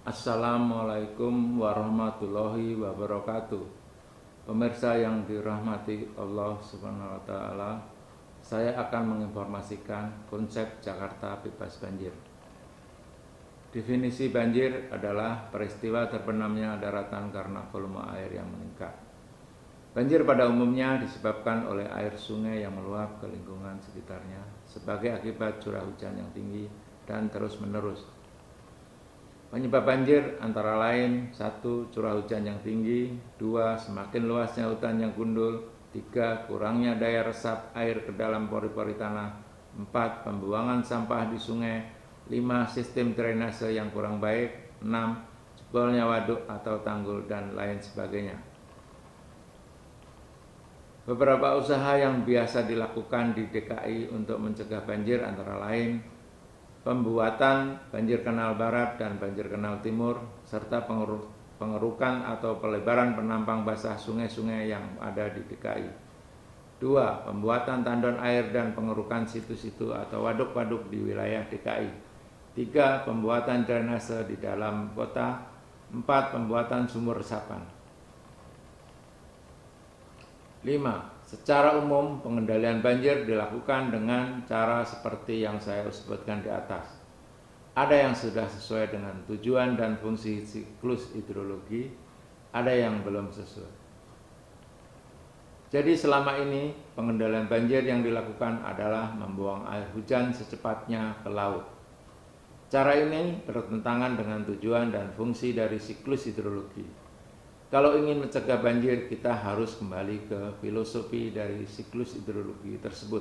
Assalamualaikum warahmatullahi wabarakatuh. Pemirsa yang dirahmati Allah Subhanahu wa taala, saya akan menginformasikan konsep Jakarta bebas banjir. Definisi banjir adalah peristiwa terbenamnya daratan karena volume air yang meningkat. Banjir pada umumnya disebabkan oleh air sungai yang meluap ke lingkungan sekitarnya sebagai akibat curah hujan yang tinggi dan terus-menerus. Penyebab banjir antara lain 1. Curah hujan yang tinggi, 2. Semakin luasnya hutan yang gundul, 3. Kurangnya daya resap air ke dalam pori-pori tanah, 4. Pembuangan sampah di sungai, 5. Sistem drainase yang kurang baik, 6. Jebolnya waduk atau tanggul, dan lain sebagainya. Beberapa usaha yang biasa dilakukan di DKI untuk mencegah banjir antara lain pembuatan banjir kanal barat dan banjir kanal timur, serta pengerukan atau pelebaran penampang basah sungai-sungai yang ada di DKI. 2. Pembuatan tandon air dan pengerukan situ-situ atau waduk-waduk di wilayah DKI. 3. Pembuatan drainase di dalam kota. 4. Pembuatan sumur resapan. 5. Secara umum, pengendalian banjir dilakukan dengan cara seperti yang saya sebutkan di atas. Ada yang sudah sesuai dengan tujuan dan fungsi siklus hidrologi, ada yang belum sesuai. Jadi selama ini, pengendalian banjir yang dilakukan adalah membuang air hujan secepatnya ke laut. Cara ini bertentangan dengan tujuan dan fungsi dari siklus hidrologi. Kalau ingin mencegah banjir, kita harus kembali ke filosofi dari siklus hidrologi tersebut.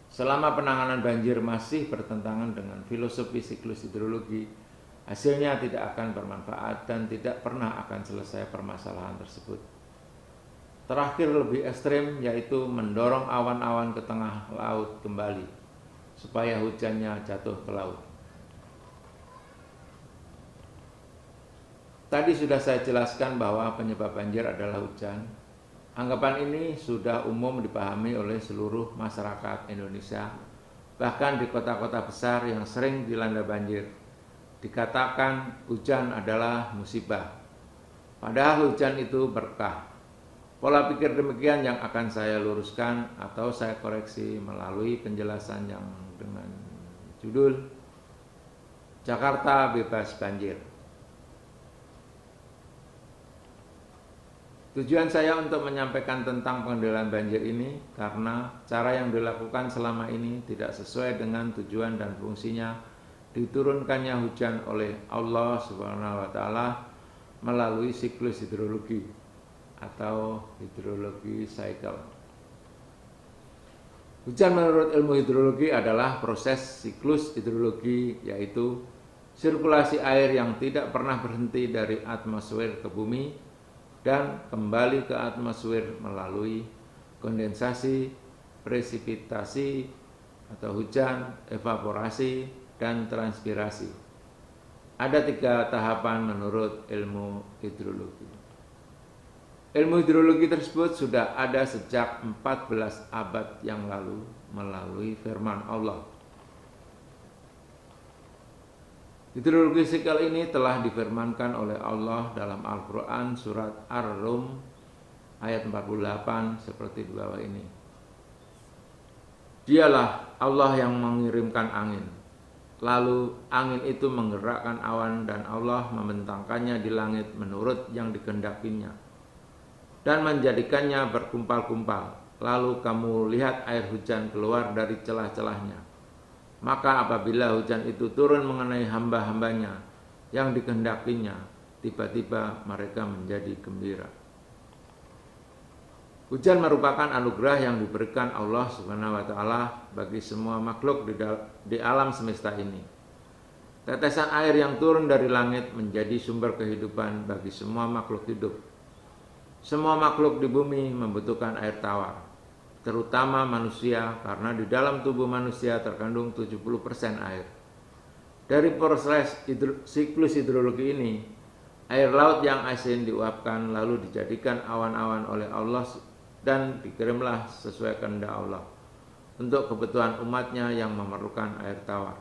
Selama penanganan banjir masih bertentangan dengan filosofi siklus hidrologi, hasilnya tidak akan bermanfaat dan tidak pernah akan selesai permasalahan tersebut. Terakhir lebih ekstrim, yaitu mendorong awan-awan ke tengah laut kembali, supaya hujannya jatuh ke laut. Tadi sudah saya jelaskan bahwa penyebab banjir adalah hujan. Anggapan ini sudah umum dipahami oleh seluruh masyarakat Indonesia, bahkan di kota-kota besar yang sering dilanda banjir. Dikatakan hujan adalah musibah, padahal hujan itu berkah. Pola pikir demikian yang akan saya luruskan atau saya koreksi melalui penjelasan yang dengan judul Jakarta Bebas Banjir. Tujuan saya untuk menyampaikan tentang pengendalian banjir ini karena cara yang dilakukan selama ini tidak sesuai dengan tujuan dan fungsinya diturunkannya hujan oleh Allah Subhanahu wa taala melalui siklus hidrologi atau hidrologi cycle. Hujan menurut ilmu hidrologi adalah proses siklus hidrologi, yaitu sirkulasi air yang tidak pernah berhenti dari atmosfer ke bumi dan kembali ke atmosfer melalui kondensasi, presipitasi atau hujan, evaporasi, dan transpirasi. Ada 3 tahapan menurut ilmu hidrologi. Ilmu hidrologi tersebut sudah ada sejak 14 abad yang lalu melalui firman Allah. Hidrologi sikal ini telah difirmankan oleh Allah dalam Al-Quran surat Ar-Rum ayat 48 seperti di bawah ini. Dialah Allah yang mengirimkan angin, lalu angin itu menggerakkan awan dan Allah membentangkannya di langit menurut yang dikehendakinya dan menjadikannya berkumpal-kumpal. Lalu kamu lihat air hujan keluar dari celah-celahnya. Maka apabila hujan itu turun mengenai hamba-hambanya yang dikehendakinya, tiba-tiba mereka menjadi gembira. Hujan merupakan anugerah yang diberikan Allah Subhanahu wa taala bagi semua makhluk di alam semesta ini. Tetesan air yang turun dari langit menjadi sumber kehidupan bagi semua makhluk hidup. Semua makhluk di bumi membutuhkan air tawar, terutama manusia, karena di dalam tubuh manusia terkandung 70% air. Dari proses siklus hidrologi ini, air laut yang asin diuapkan lalu dijadikan awan-awan oleh Allah dan dikirimlah sesuai kehendak Allah untuk kebutuhan umatnya yang memerlukan air tawar.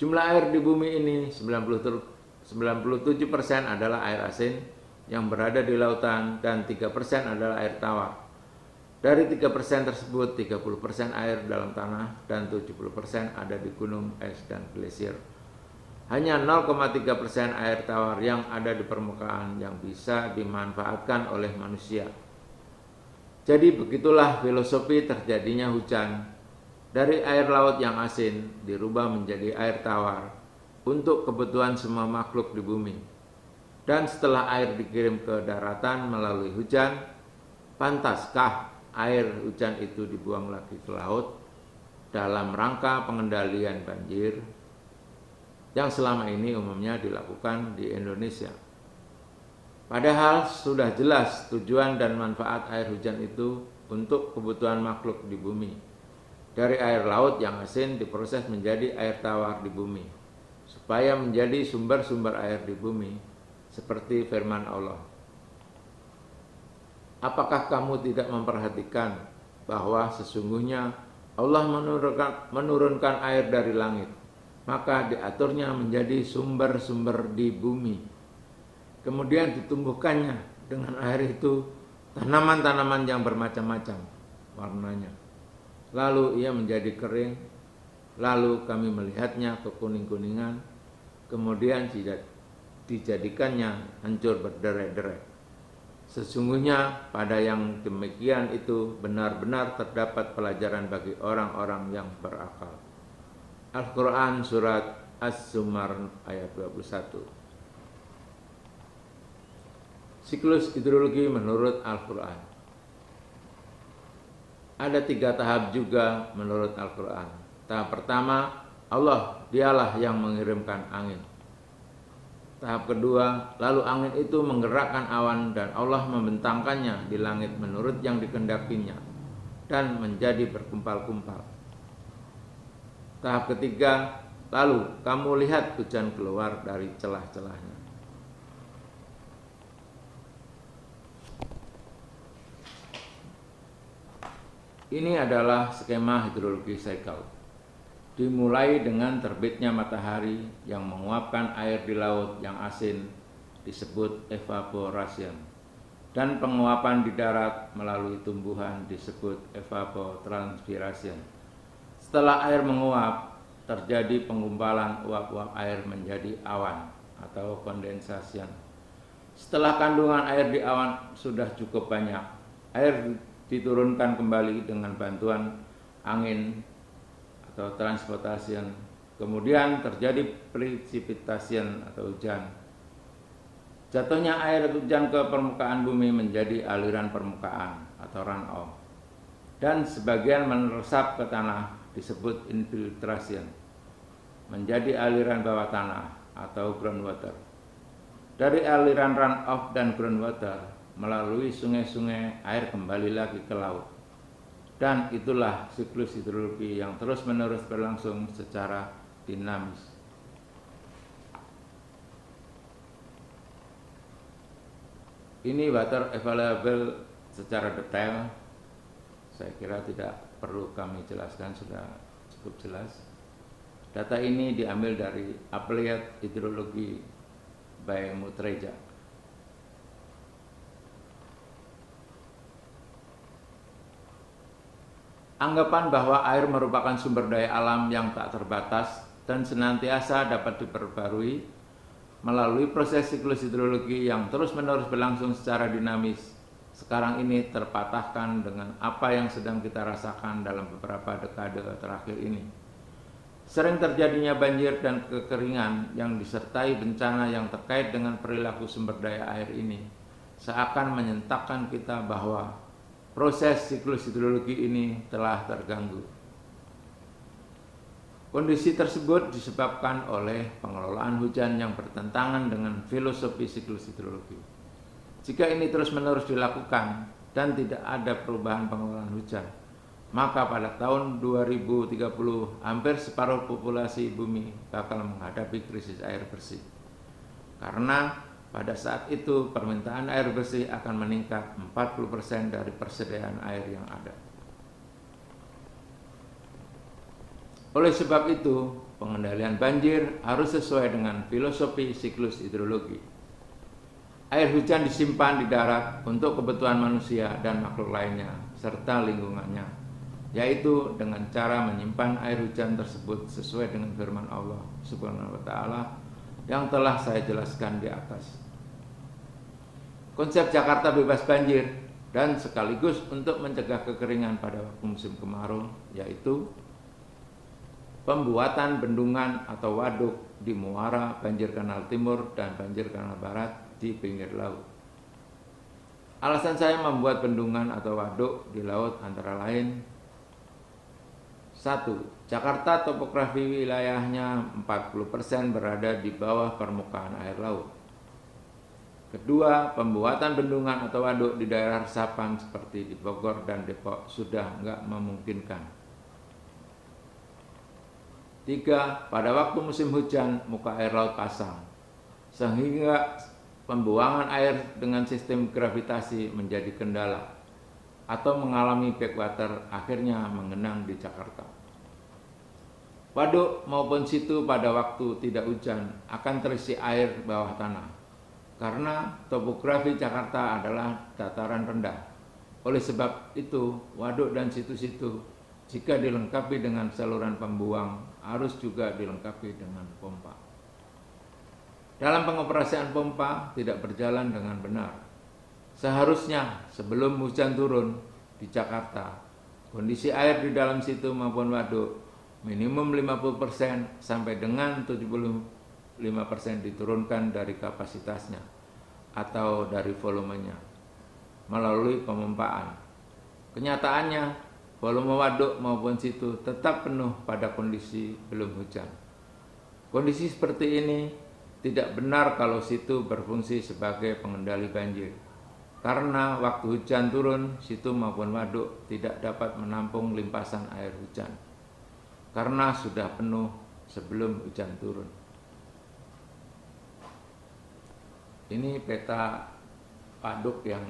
Jumlah air di bumi ini 97% adalah air asin yang berada di lautan dan 3% adalah air tawar. Dari 3% tersebut 30% air dalam tanah dan 70% ada di gunung, es, dan glasier. Hanya 0,3% air tawar yang ada di permukaan yang bisa dimanfaatkan oleh manusia. Jadi begitulah filosofi terjadinya hujan. Dari air laut yang asin dirubah menjadi air tawar untuk kebutuhan semua makhluk di bumi. Dan setelah air dikirim ke daratan melalui hujan, pantaskah air hujan itu dibuang lagi ke laut dalam rangka pengendalian banjir yang selama ini umumnya dilakukan di Indonesia? Padahal sudah jelas tujuan dan manfaat air hujan itu untuk kebutuhan makhluk di bumi. Dari air laut yang asin diproses menjadi air tawar di bumi, supaya menjadi sumber-sumber air di bumi, seperti firman Allah. Apakah kamu tidak memperhatikan bahwa sesungguhnya Allah menurunkan air dari langit, maka diaturnya menjadi sumber-sumber di bumi. Kemudian ditumbuhkannya dengan air itu tanaman-tanaman yang bermacam-macam warnanya. Lalu ia menjadi kering, lalu kami melihatnya kekuning-kuningan, kemudian dijadikannya hancur berderai-derai. Sesungguhnya pada yang demikian itu benar-benar terdapat pelajaran bagi orang-orang yang berakal. Al-Quran Surat Az-Zumar ayat 21. Siklus hidrologi menurut Al-Quran. Ada 3 tahap juga menurut Al-Quran. Tahap pertama, dialah yang mengirimkan angin. Tahap kedua, lalu angin itu menggerakkan awan dan Allah membentangkannya di langit menurut yang dikehendakinya dan menjadi berkumpal-kumpal. Tahap ketiga, lalu kamu lihat hujan keluar dari celah-celahnya. Ini adalah skema hidrologi cycle. Dimulai dengan terbitnya matahari yang menguapkan air di laut yang asin disebut evaporation, dan penguapan di darat melalui tumbuhan disebut evapotranspiration. Setelah air menguap, terjadi penggumpalan uap-uap air menjadi awan atau condensation. Setelah kandungan air di awan sudah cukup banyak, air diturunkan kembali dengan bantuan angin atau transportation. Kemudian terjadi precipitation atau hujan. Jatuhnya air hujan ke permukaan bumi menjadi aliran permukaan atau runoff, dan sebagian meresap ke tanah disebut infiltration, menjadi aliran bawah tanah atau groundwater. Dari aliran runoff dan groundwater melalui sungai-sungai, air kembali lagi ke laut. Dan itulah siklus hidrologi yang terus-menerus berlangsung secara dinamis. Ini water available secara detail. Saya kira tidak perlu kami jelaskan, sudah cukup jelas. Data ini diambil dari Applied Hydrology by Mutreja. Anggapan bahwa air merupakan sumber daya alam yang tak terbatas dan senantiasa dapat diperbarui melalui proses siklus hidrologi yang terus-menerus berlangsung secara dinamis, sekarang ini terpatahkan dengan apa yang sedang kita rasakan dalam beberapa dekade terakhir ini. Sering terjadinya banjir dan kekeringan yang disertai bencana yang terkait dengan perilaku sumber daya air ini seakan menyentakkan kita bahwa proses siklus hidrologi ini telah terganggu. Kondisi tersebut disebabkan oleh pengelolaan hujan yang bertentangan dengan filosofi siklus hidrologi. Jika ini terus-menerus dilakukan dan tidak ada perubahan pengelolaan hujan, maka pada tahun 2030 hampir separuh populasi bumi bakal menghadapi krisis air bersih. Karena pada saat itu permintaan air bersih akan meningkat 40% dari persediaan air yang ada. Oleh sebab itu, pengendalian banjir harus sesuai dengan filosofi siklus hidrologi. Air hujan disimpan di darat untuk kebutuhan manusia dan makhluk lainnya, serta lingkungannya, yaitu dengan cara menyimpan air hujan tersebut sesuai dengan firman Allah Subhanahu wa Ta'ala yang telah saya jelaskan di atas. Konsep Jakarta bebas banjir dan sekaligus untuk mencegah kekeringan pada waktu musim kemarau, yaitu pembuatan bendungan atau waduk di muara banjir kanal timur dan banjir kanal barat di pinggir laut. Alasan saya membuat bendungan atau waduk di laut antara lain: 1. Jakarta topografi wilayahnya 40% berada di bawah permukaan air laut. Kedua, pembuatan bendungan atau waduk di daerah resapan seperti di Bogor dan Depok sudah nggak memungkinkan. 3. Pada waktu musim hujan, muka air laut pasang, sehingga pembuangan air dengan sistem gravitasi menjadi kendala atau mengalami backwater, akhirnya menggenang di Jakarta. Waduk maupun situ pada waktu tidak hujan akan terisi air bawah tanah, karena topografi Jakarta adalah dataran rendah. Oleh sebab itu, waduk dan situ-situ jika dilengkapi dengan saluran pembuang harus juga dilengkapi dengan pompa. Dalam pengoperasian pompa tidak berjalan dengan benar. Seharusnya sebelum hujan turun di Jakarta, kondisi air di dalam situ maupun waduk minimum 50% sampai dengan 75% diturunkan dari kapasitasnya atau dari volumenya melalui pemompaan. Kenyataannya, volume waduk maupun situ tetap penuh pada kondisi belum hujan. Kondisi seperti ini tidak benar kalau situ berfungsi sebagai pengendali banjir, karena waktu hujan turun, situ maupun waduk tidak dapat menampung limpasan air hujan karena sudah penuh sebelum hujan turun. Ini peta waduk yang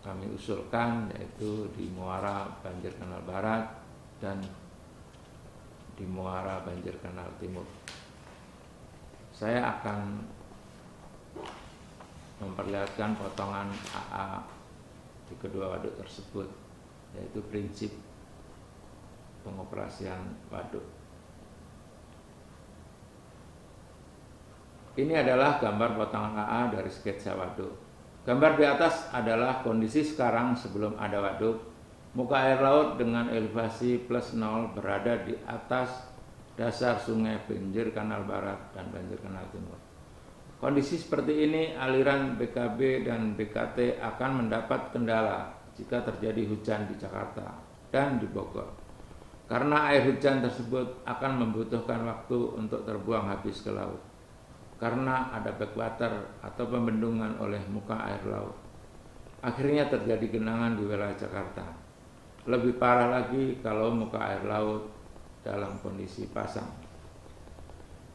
kami usulkan, yaitu di muara banjir kanal barat dan di muara banjir kanal timur. Saya akan memperlihatkan potongan AA di kedua waduk tersebut, yaitu prinsip pengoperasian waduk. Ini adalah gambar potongan AA dari sketsa waduk. Gambar di atas adalah kondisi sekarang sebelum ada waduk. Muka air laut dengan elevasi plus 0 berada di atas dasar sungai banjir kanal barat dan banjir kanal timur. Kondisi seperti ini, aliran BKB dan BKT akan mendapat kendala jika terjadi hujan di Jakarta dan di Bogor, karena air hujan tersebut akan membutuhkan waktu untuk terbuang habis ke laut, karena ada backwater atau pembendungan oleh muka air laut. Akhirnya terjadi genangan di wilayah Jakarta. Lebih parah lagi kalau muka air laut dalam kondisi pasang.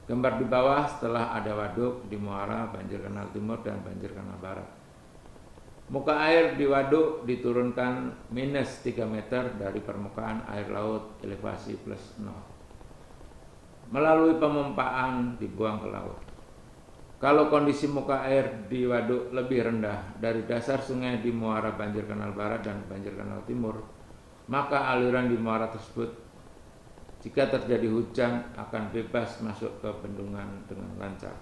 Gambar di bawah setelah ada waduk di muara banjir kanal timur dan banjir kanal barat. Muka air di waduk diturunkan minus 3 meter dari permukaan air laut elevasi plus 0. Melalui pemompaan dibuang ke laut. Kalau kondisi muka air di waduk lebih rendah dari dasar sungai di muara banjir kanal barat dan banjir kanal timur, maka aliran di muara tersebut jika terjadi hujan akan bebas masuk ke bendungan dengan lancar.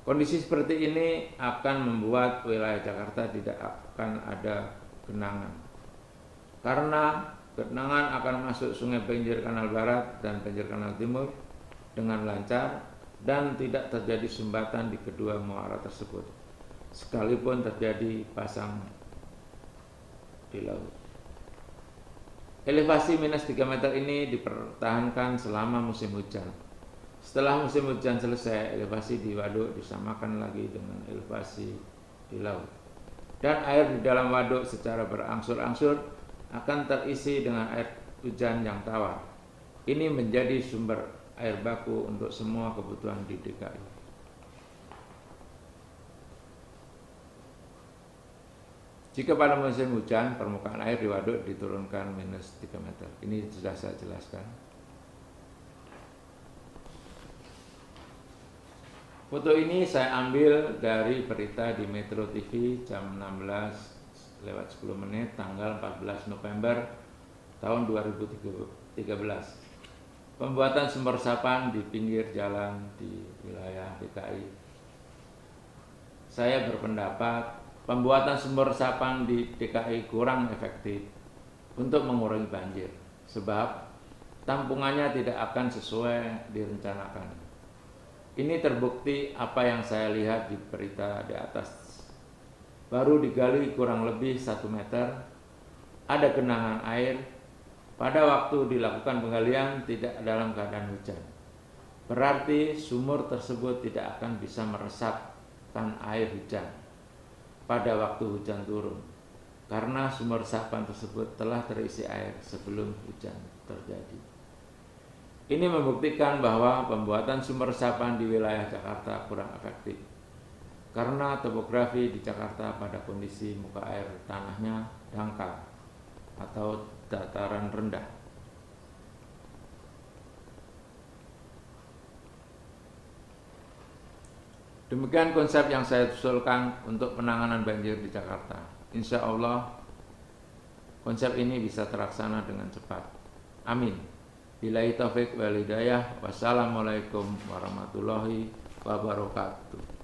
Kondisi seperti ini akan membuat wilayah Jakarta tidak akan ada genangan, karena genangan akan masuk sungai banjir kanal barat dan banjir kanal timur dengan lancar dan tidak terjadi sumbatan di kedua muara tersebut, sekalipun terjadi pasang di laut. Elevasi minus 3 meter ini dipertahankan selama musim hujan. Setelah musim hujan selesai, elevasi di waduk disamakan lagi dengan elevasi di laut. Dan air di dalam waduk secara berangsur-angsur akan terisi dengan air hujan yang tawar. Ini menjadi sumber air baku untuk semua kebutuhan di DKI. Jika pada musim hujan, permukaan air di waduk diturunkan minus 3 meter. Ini sudah saya jelaskan. Foto ini saya ambil dari berita di Metro TV jam 16:10 tanggal 14 November tahun 2013. Pembuatan sumur resapan di pinggir jalan di wilayah DKI. Saya berpendapat pembuatan sumur resapan di DKI kurang efektif untuk mengurangi banjir, sebab tampungannya tidak akan sesuai direncanakan. Ini terbukti apa yang saya lihat di berita di atas. Baru digali kurang lebih 1 meter, ada genangan air. Pada waktu dilakukan penggalian tidak dalam keadaan hujan. Berarti sumur tersebut tidak akan bisa meresapkan air hujan pada waktu hujan turun, karena sumur resapan tersebut telah terisi air sebelum hujan terjadi. Ini membuktikan bahwa pembuatan sumur resapan di wilayah Jakarta kurang efektif, karena topografi di Jakarta pada kondisi muka air tanahnya dangkal atau dataran rendah. Demikian konsep yang saya usulkan untuk penanganan banjir di Jakarta. Insya Allah konsep ini bisa terlaksana dengan cepat. Amin. Billahi taufik wal hidayah. Wassalamualaikum warahmatullahi wabarakatuh.